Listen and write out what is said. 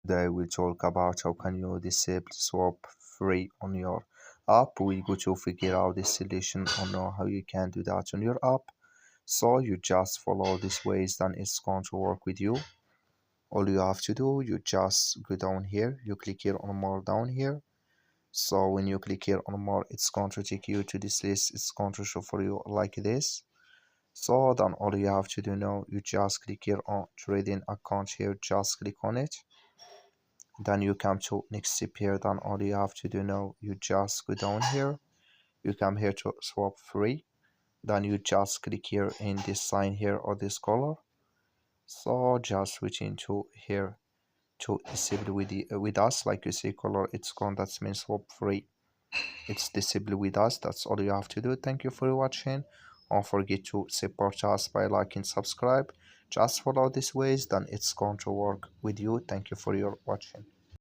Today we'll talk about how can you disable swap free on your app. We go to figure out this solution or know how you can do that on your app. So you just follow these ways, then it's going to work with you. All you have to do, you just go down here, you click here on more down here. So when you click here on more, it's going to take you to this list. It's going to show for you like this. So then all you have to do now, you just click here on trading account here, just click on it. Then you come to next step here. Then all you have to do now, you just go down here, you come here to swap free. Then you just click here in this sign here or this color. So just switch into here to disable with us, like you see color, it's gone, that means swap free, it's disabled with us. That's all you have to do. Thank you for watching. Don't forget to support us by liking, subscribe. Just follow these ways, then it's going to work with you. Thank you for your watching.